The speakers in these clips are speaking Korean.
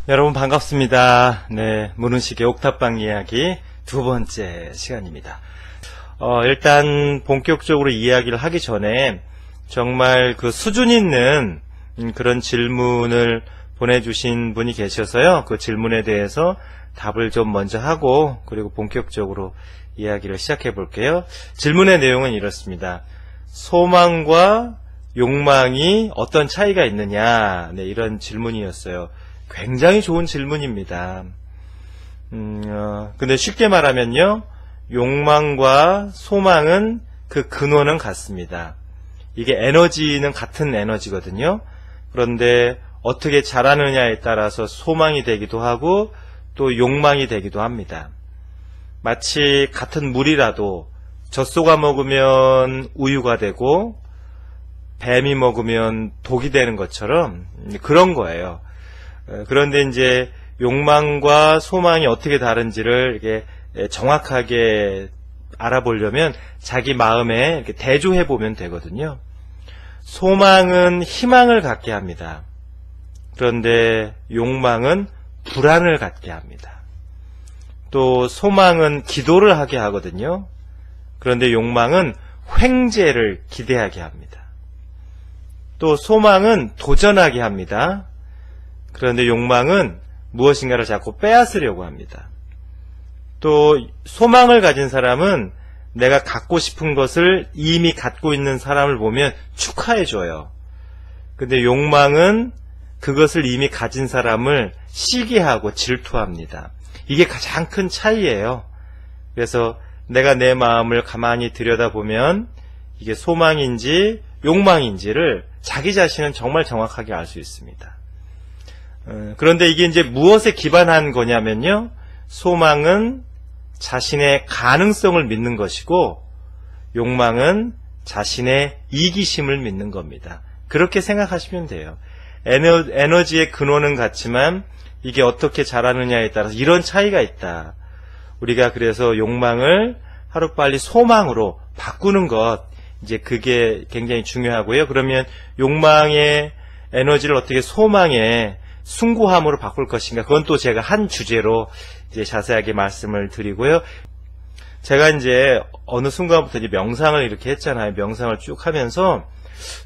여러분 반갑습니다. 네, 문은식의 옥탑방 이야기 두 번째 시간입니다. 일단 본격적으로 이야기를 하기 전에 정말 그 수준 있는 그런 질문을 보내주신 분이 계셔서요. 그 질문에 대해서 답을 좀 먼저 하고 그리고 본격적으로 이야기를 시작해 볼게요. 질문의 내용은 이렇습니다. 소망과 욕망이 어떤 차이가 있느냐, 네, 이런 질문이었어요. 굉장히 좋은 질문입니다. 근데 쉽게 말하면요, 욕망과 소망은 그 근원은 같습니다. 이게 에너지는 같은 에너지거든요. 그런데 어떻게 자라느냐에 따라서 소망이 되기도 하고 또 욕망이 되기도 합니다. 마치 같은 물이라도 젖소가 먹으면 우유가 되고 뱀이 먹으면 독이 되는 것처럼 그런 거예요. 그런데 이제 욕망과 소망이 어떻게 다른지를 이렇게 정확하게 알아보려면 자기 마음에 이렇게 대조해 보면 되거든요. 소망은 희망을 갖게 합니다. 그런데 욕망은 불안을 갖게 합니다. 또 소망은 기도를 하게 하거든요. 그런데 욕망은 횡재를 기대하게 합니다. 또 소망은 도전하게 합니다. 그런데 욕망은 무엇인가를 자꾸 빼앗으려고 합니다. 또 소망을 가진 사람은 내가 갖고 싶은 것을 이미 갖고 있는 사람을 보면 축하해줘요. 근데 욕망은 그것을 이미 가진 사람을 시기하고 질투합니다. 이게 가장 큰 차이예요. 그래서 내가 내 마음을 가만히 들여다보면 이게 소망인지 욕망인지를 자기 자신은 정말 정확하게 알 수 있습니다. 그런데 이게 이제 무엇에 기반한 거냐면요, 소망은 자신의 가능성을 믿는 것이고 욕망은 자신의 이기심을 믿는 겁니다. 그렇게 생각하시면 돼요. 에너지의 근원은 같지만 이게 어떻게 자라느냐에 따라서 이런 차이가 있다. 우리가 그래서 욕망을 하루빨리 소망으로 바꾸는 것, 이제 그게 굉장히 중요하고요. 그러면 욕망의 에너지를 어떻게 소망의 숭고함으로 바꿀 것인가, 그건 또 제가 한 주제로 이제 자세하게 말씀을 드리고요. 제가 이제 어느 순간부터 이제 명상을 이렇게 했잖아요. 명상을 쭉 하면서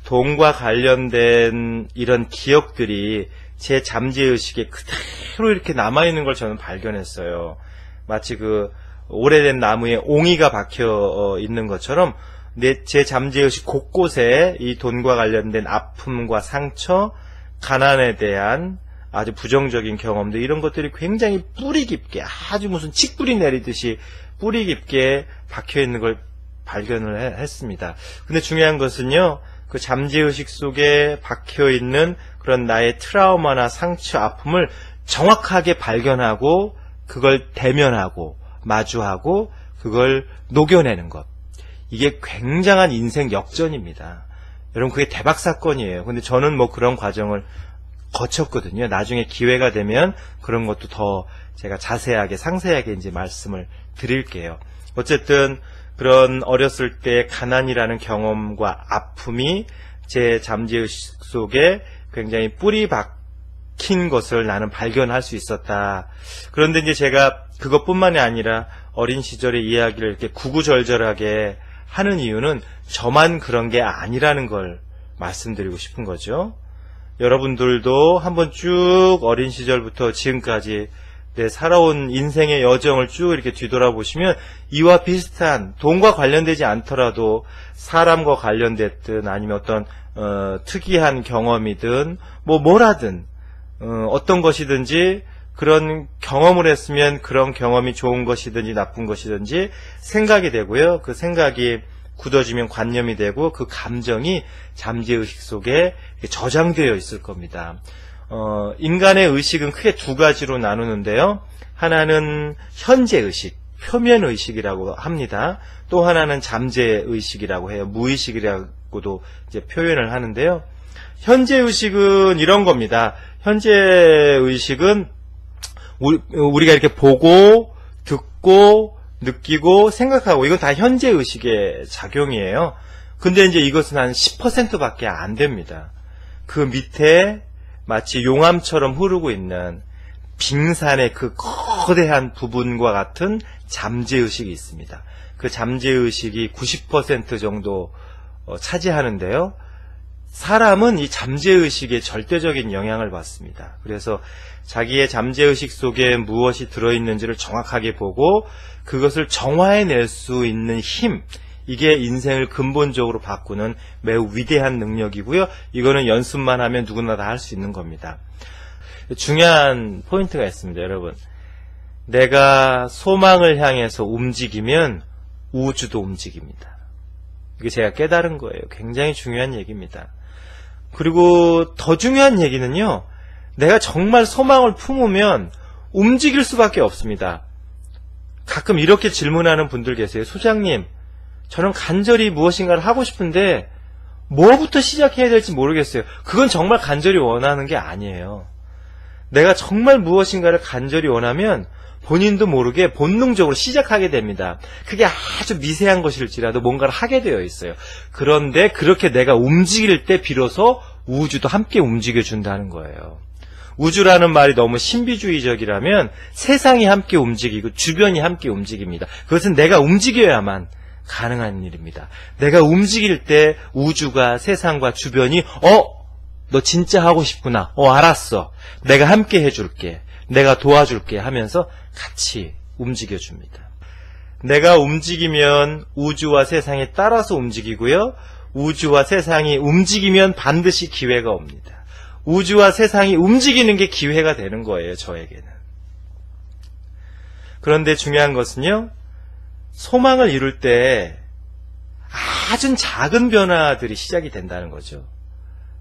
돈과 관련된 이런 기억들이 제 잠재의식에 그대로 이렇게 남아있는 걸 저는 발견했어요. 마치 그 오래된 나무에 옹이가 박혀 있는 것처럼 제 잠재의식 곳곳에 이 돈과 관련된 아픔과 상처, 가난에 대한 아주 부정적인 경험들, 이런 것들이 굉장히 뿌리 깊게, 아주 무슨 칡뿌리 내리듯이 뿌리 깊게 박혀있는 걸 발견을 했습니다. 근데 중요한 것은요, 그 잠재의식 속에 박혀있는 그런 나의 트라우마나 상처, 아픔을 정확하게 발견하고 그걸 대면하고 마주하고 그걸 녹여내는 것, 이게 굉장한 인생 역전입니다. 여러분, 그게 대박 사건이에요. 근데 저는 뭐 그런 과정을 거쳤거든요. 나중에 기회가 되면 그런 것도 더 제가 자세하게 상세하게 이제 말씀을 드릴게요. 어쨌든 그런 어렸을 때 가난이라는 경험과 아픔이 제 잠재의식 속에 굉장히 뿌리 박힌 것을 나는 발견할 수 있었다. 그런데 이제 제가 그것뿐만이 아니라 어린 시절의 이야기를 이렇게 구구절절하게 하는 이유는 저만 그런 게 아니라는 걸 말씀드리고 싶은 거죠. 여러분들도 한번 쭉 어린 시절부터 지금까지 살아온 인생의 여정을 쭉 이렇게 뒤돌아보시면 이와 비슷한, 돈과 관련되지 않더라도 사람과 관련됐든 아니면 어떤 특이한 경험이든 뭐라든 어떤 것이든지 그런 경험을 했으면 그런 경험이 좋은 것이든지 나쁜 것이든지 생각이 되고요. 그 생각이 굳어지면 관념이 되고 그 감정이 잠재의식 속에 저장되어 있을 겁니다. 인간의 의식은 크게 두 가지로 나누는데요. 하나는 현재의식, 표면의식이라고 합니다. 또 하나는 잠재의식이라고 해요. 무의식이라고도 이제 표현을 하는데요. 현재의식은 이런 겁니다. 현재의식은 우리가 이렇게 보고 듣고 느끼고 생각하고, 이건 다 현재의식의 작용이에요. 근데 이제 이것은 한 10%밖에 안 됩니다. 그 밑에 마치 용암처럼 흐르고 있는 빙산의 그 거대한 부분과 같은 잠재의식이 있습니다. 그 잠재의식이 90% 정도 차지하는데요. 사람은 이 잠재의식에 절대적인 영향을 받습니다. 그래서 자기의 잠재의식 속에 무엇이 들어있는지를 정확하게 보고 그것을 정화해낼 수 있는 힘, 이게 인생을 근본적으로 바꾸는 매우 위대한 능력이고요. 이거는 연습만 하면 누구나 다 할 수 있는 겁니다. 중요한 포인트가 있습니다, 여러분. 내가 소망을 향해서 움직이면 우주도 움직입니다. 이게 제가 깨달은 거예요. 굉장히 중요한 얘기입니다. 그리고 더 중요한 얘기는요, 내가 정말 소망을 품으면 움직일 수밖에 없습니다. 가끔 이렇게 질문하는 분들 계세요. 소장님, 저는 간절히 무엇인가를 하고 싶은데 뭐부터 시작해야 될지 모르겠어요. 그건 정말 간절히 원하는 게 아니에요. 내가 정말 무엇인가를 간절히 원하면 본인도 모르게 본능적으로 시작하게 됩니다. 그게 아주 미세한 것일지라도 뭔가를 하게 되어 있어요. 그런데 그렇게 내가 움직일 때 비로소 우주도 함께 움직여준다는 거예요. 우주라는 말이 너무 신비주의적이라면 세상이 함께 움직이고 주변이 함께 움직입니다. 그것은 내가 움직여야만 가능한 일입니다. 내가 움직일 때 우주가, 세상과 주변이 너 진짜 하고 싶구나. 알았어. 내가 함께 해줄게. 내가 도와줄게 하면서 같이 움직여줍니다. 내가 움직이면 우주와 세상이 따라서 움직이고요. 우주와 세상이 움직이면 반드시 기회가 옵니다. 우주와 세상이 움직이는 게 기회가 되는 거예요, 저에게는. 그런데 중요한 것은요, 소망을 이룰 때 아주 작은 변화들이 시작이 된다는 거죠.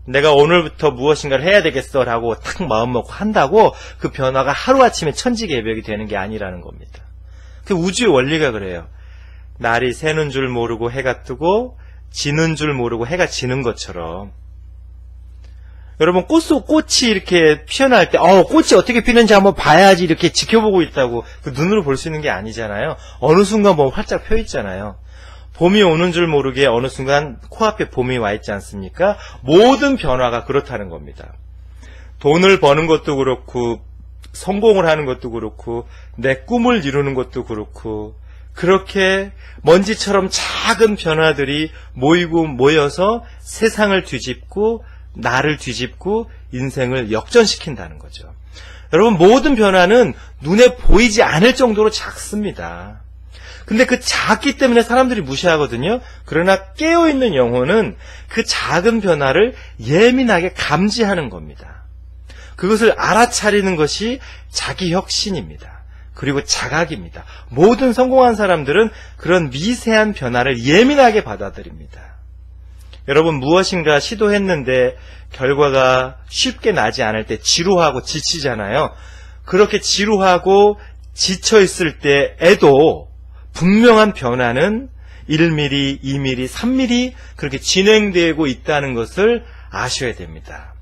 내가 오늘부터 무엇인가를 해야 되겠어 라고 탁 마음먹고 한다고 그 변화가 하루아침에 천지개벽이 되는 게 아니라는 겁니다. 그 우주의 원리가 그래요. 날이 새는 줄 모르고 해가 뜨고 지는 줄 모르고 해가 지는 것처럼, 여러분 꽃이 이렇게 피어날 때 꽃이 어떻게 피는지 한번 봐야지 이렇게 지켜보고 있다고 그 눈으로 볼 수 있는 게 아니잖아요. 어느 순간 활짝 펴 있잖아요. 봄이 오는 줄 모르게 어느 순간 코앞에 봄이 와 있지 않습니까? 모든 변화가 그렇다는 겁니다. 돈을 버는 것도 그렇고 성공을 하는 것도 그렇고 내 꿈을 이루는 것도 그렇고, 그렇게 먼지처럼 작은 변화들이 모이고 모여서 세상을 뒤집고 나를 뒤집고 인생을 역전시킨다는 거죠. 여러분, 모든 변화는 눈에 보이지 않을 정도로 작습니다. 근데 그 작기 때문에 사람들이 무시하거든요. 그러나 깨어있는 영혼은 그 작은 변화를 예민하게 감지하는 겁니다. 그것을 알아차리는 것이 자기 혁신입니다. 그리고 자각입니다. 모든 성공한 사람들은 그런 미세한 변화를 예민하게 받아들입니다. 여러분, 무엇인가 시도했는데 결과가 쉽게 나지 않을 때 지루하고 지치잖아요. 그렇게 지루하고 지쳐있을 때에도 분명한 변화는 1mm, 2mm, 3mm 그렇게 진행되고 있다는 것을 아셔야 됩니다.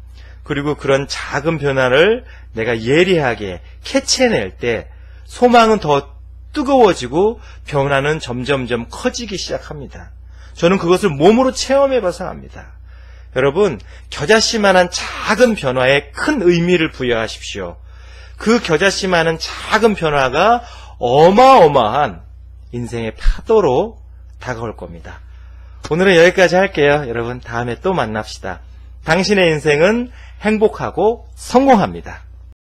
그리고 그런 작은 변화를 내가 예리하게 캐치해낼 때 소망은 더 뜨거워지고 변화는 점점점 커지기 시작합니다. 저는 그것을 몸으로 체험해봐서 압니다. 여러분, 겨자씨만한 작은 변화에 큰 의미를 부여하십시오. 그 겨자씨만한 작은 변화가 어마어마한 인생의 파도로 다가올 겁니다. 오늘은 여기까지 할게요. 여러분, 다음에 또 만납시다. 당신의 인생은 행복하고 성공합니다.